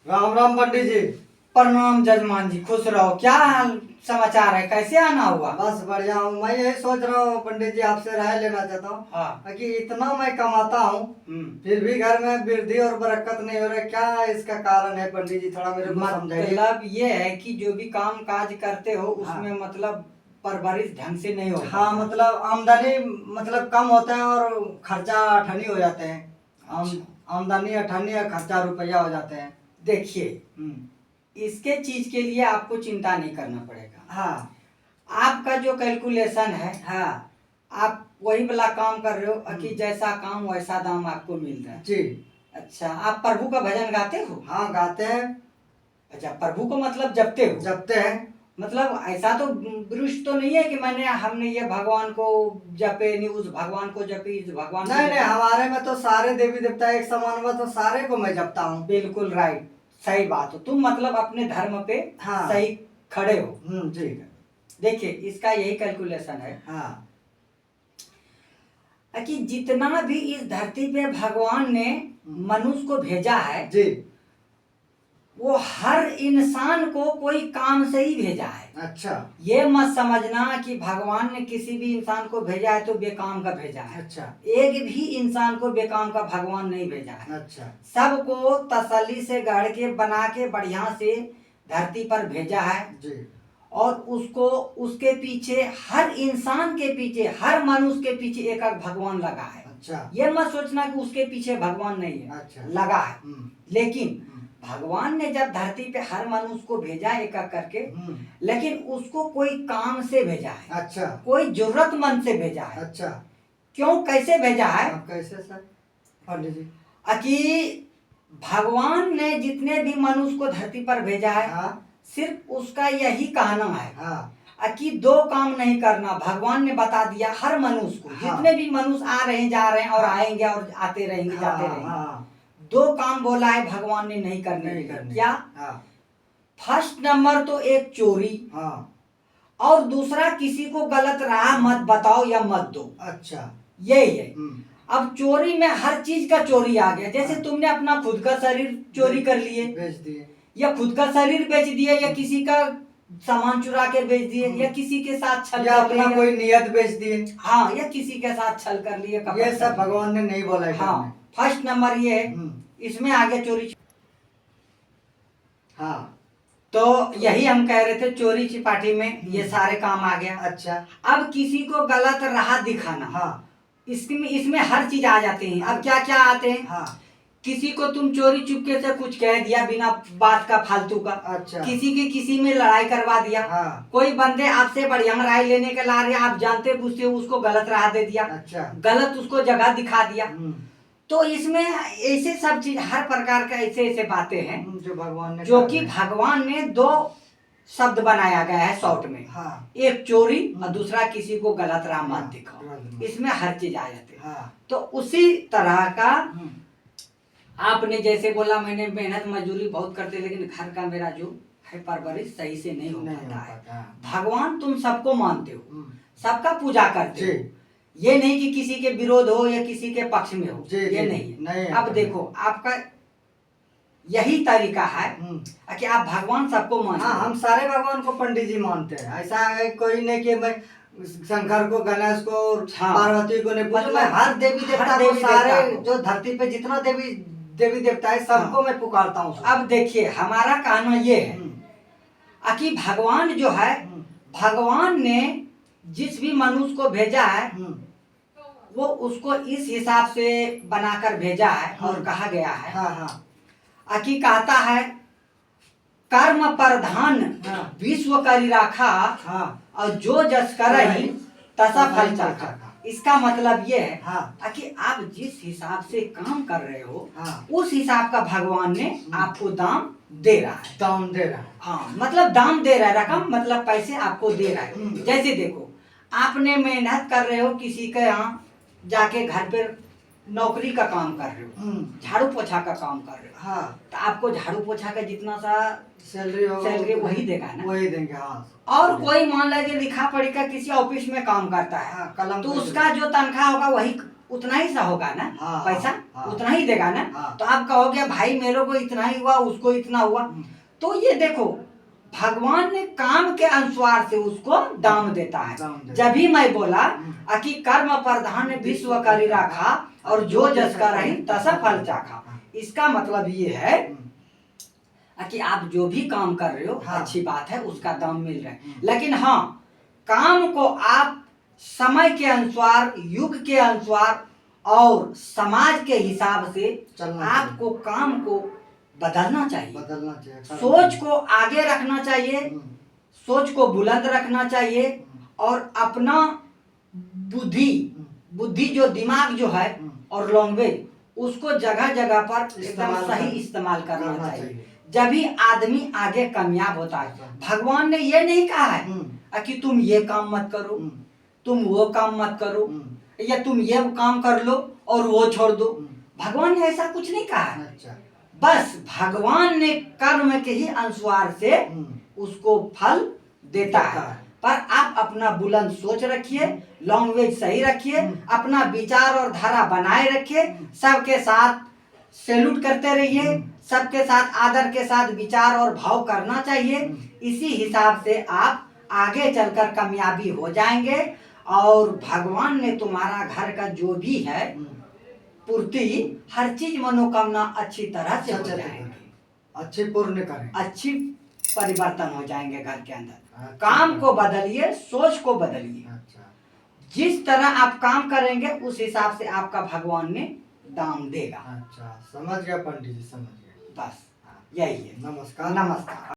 राम राम पंडित जी। प्रणाम जजमान जी, खुश रहो। क्या हाल समाचार है, कैसे आना हुआ? बस बढ़िया हूँ। मैं यही सोच रहा हूँ पंडित जी, आपसे राय लेना चाहता हूँ। हाँ। कि इतना मैं कमाता हूँ फिर भी घर में वृद्धि और बरकत नहीं हो रहा, क्या इसका कारण है पंडित जी? थोड़ा मेरे को समझाइए। मतलब ये है कि जो भी काम काज करते हो हाँ। उसमें मतलब परवरिश ढंग से नहीं हो हाँ, पाता। मतलब आमदनी मतलब कम होता है और खर्चा अठन्नी हो जाते हैं। आमदनी अठन्नी और खर्चा रुपया हो जाते हैं। देखिए, इसके चीज के लिए आपको चिंता नहीं करना पड़ेगा। हाँ। आपका जो कैलकुलेशन है, हाँ आप वही वाला काम कर रहे हो कि जैसा काम वैसा दाम आपको मिल रहा है जी। अच्छा, आप प्रभु का भजन गाते हो? हाँ गाते हैं। अच्छा, प्रभु को मतलब जपते हो? जपते हैं। मतलब ऐसा तो दृष्ट तो नहीं है कि हमने ये भगवान को जपे नहीं, उस भगवान को जपे, इस भगवान को नहीं जपे। नहीं, हमारे में तो सारे देवी देवता एक समान हुआ, तो सारे को मैं जपता हूँ। बिल्कुल राइट, सही बात हो। तुम मतलब अपने धर्म पे हाँ। सही खड़े हो। जी। देखिए, इसका यही कैलकुलेशन है हाँ कि जितना भी इस धरती पे भगवान ने मनुष्य को भेजा है जी। वो हर इंसान को कोई काम से ही भेजा है। अच्छा। ये मत समझना कि भगवान ने किसी भी इंसान को भेजा है तो बेकाम का भेजा है। अच्छा। एक भी इंसान को बेकाम का भगवान नहीं भेजा है। अच्छा। सबको तसल्ली से गढ़ के बना के बढ़िया से धरती पर भेजा है जी। और उसको उसके पीछे, हर इंसान के पीछे, हर मनुष्य के पीछे एक एक भगवान लगा है। अच्छा। ये मत सोचना कि उसके पीछे भगवान नहीं है। अच्छा। लगा है। लेकिन भगवान ने जब धरती पे हर मनुष्य को भेजा एक एक करके, लेकिन उसको कोई काम से भेजा है। अच्छा। कोई जरूरतमंद से भेजा है। अच्छा। क्यों, कैसे भेजा है? कैसे सर पंडित जी? कि भगवान ने जितने भी मनुष्य को धरती पर भेजा है, हाँ। सिर्फ उसका यही कहना है। हाँ। कि दो काम नहीं करना। भगवान ने बता दिया हर मनुष्य को। हाँ। जितने भी मनुष्य आ रहे हैं, जा रहे हैं और आएंगे और आते रहेंगे, जाते रहेंगे। दो काम बोला है भगवान ने नहीं करने के। क्या? फर्स्ट नंबर तो एक चोरी, और दूसरा किसी को गलत राह मत बताओ या मत दो। अच्छा। यही है। अब चोरी में हर चीज का चोरी आ गया। जैसे तुमने अपना खुद का शरीर चोरी कर लिए, बेच दिए, या खुद का शरीर बेच दिया, या किसी का सामान चुरा के बेच दिए, या किसी के साथ छल या कर अपना लिया। कोई नियत बेच दिए। हाँ, या किसी के साथ छल कर लिए। ये सब भगवान ने नहीं बोला है। हाँ, फर्स्ट नंबर ये है। इसमें आगे चोरी। हाँ, तो यही हम कह रहे थे, चोरी चिपाटी में ये सारे काम आ गया। अच्छा। अब किसी को गलत राह दिखाना, हाँ, इसमें हर चीज आ जाते हैं। अब क्या क्या आते हैं? हाँ। किसी को तुम चोरी चुपके से कुछ कह दिया बिना बात का, फालतू का। अच्छा। किसी की किसी में लड़ाई करवा दिया। हाँ। कोई बंदे आपसे बढ़िया राय लेने के ला रहे, आप जानते पूछते उसको गलत राह दे दिया। अच्छा। गलत उसको जगह दिखा दिया। तो इसमें ऐसे सब चीज, हर प्रकार का ऐसे ऐसे बातें हैं जो कि भगवान ने दो शब्द बनाया गया है शॉर्ट में। हाँ। एक चोरी और दूसरा किसी को गलत राह मत दिखाओ। इसमें हर चीज आ जाती है। हाँ। तो उसी तरह का आपने जैसे बोला, मैंने मेहनत मजदूरी बहुत करते, लेकिन घर का मेरा जो है परवरिश सही से नहीं हो पाता है। भगवान तुम सबको मानते हो, सबका पूजा करते हो। ये नहीं कि किसी के विरोध हो या किसी के पक्ष में हो। ये नहीं है। अब देखो, आपका यही तरीका है कि आप भगवान सबको मानते हो। हम सारे भगवान को पंडित जी मानते हैं। ऐसा है कोई नहीं कि मैं शंकर को, गणेश को, पार्वती को नहीं, मतलब हर देवी देवता को, सारे जो धरती पे जितना देवी देवता है सबको मैं पुकारता हूँ। अब देखिए, हमारा कहना ये है कि भगवान जो है, भगवान ने जिस भी मनुष्य को भेजा है वो उसको इस हिसाब से बनाकर भेजा है। और कहा गया है कि कहता है, कर्म प्रधान विश्व करी राखा, और जो जस करहि तसा फल चाखा। इसका मतलब ये है कि आप जिस हिसाब से काम कर रहे हो उस हिसाब का भगवान ने आपको दाम दे रहा है। दाम दे रहा है। हाँ, मतलब दाम दे रहा है, रकम मतलब पैसे आपको दे रहा है। जैसे देखो, आपने मेहनत कर रहे हो, किसी के यहाँ जाके घर पे नौकरी का काम कर रहे हो, झाड़ू पोछा का काम कर रहे हो। तो आपको झाड़ू पोछा का जितना सा सैलरी वही देगा ना, वही देंगे। और कोई मान लीजिए लिखा पढ़ी का किसी ऑफिस में काम करता है, तो उसका जो तनख्वाह होगा वही उतना ही सा होगा ना, हाँ, पैसा हाँ, उतना ही देगा ना। हाँ। तो आप कहोगे भाई मेरे को इतना ही हुआ, उसको इतना हुआ। तो ये देखो भगवान ने काम के अनुसार से उसको दाम देता है। जब भी मैं बोला कि कर्म प्रधान विश्व करी राखा और जो जस का रही तसा फल चाखा, इसका मतलब ये है कि आप जो भी काम कर रहे हो अच्छी बात है, उसका दाम मिल रहा है। लेकिन हाँ, काम को आप समय के अनुसार, युग के अनुसार और समाज के हिसाब से आपको काम को बदलना चाहिए, सोच को आगे रखना चाहिए, सोच को बुलंद रखना चाहिए और अपना बुद्धि जो दिमाग जो है और लैंग्वेज उसको जगह जगह पर एकदम सही इस्तेमाल करना चाहिए। जब भी आदमी आगे कामयाब होता है। भगवान ने ये नहीं कहा है कि तुम ये काम मत करो, तुम वो काम मत करो, या तुम ये काम कर लो और वो छोड़ दो। भगवान ने ऐसा कुछ नहीं कहा है। बस भगवान ने कर्म के ही अनुसार से उसको फल देता है। पर आप अपना बुलंद सोच रखिए, लैंग्वेज सही रखिए, अपना विचार और धारा बनाए रखिए, सबके साथ सैल्यूट करते रहिए, सबके साथ आदर के साथ विचार और भाव करना चाहिए। इसी हिसाब से आप आगे चलकर कामयाबी हो जाएंगे और भगवान ने तुम्हारा घर का जो भी है पूर्ति, हर चीज मनोकामना अच्छी तरह से हो जाएंगे, अच्छी पूर्ण करें, अच्छी परिवर्तन हो जाएंगे घर के अंदर। काम को बदलिए, सोच को बदलिए। जिस तरह आप काम करेंगे उस हिसाब से आपका भगवान ने दाम देगा। अच्छा, समझ गया पंडित जी, समझ गया। बस यही है। नमस्कार। नमस्कार।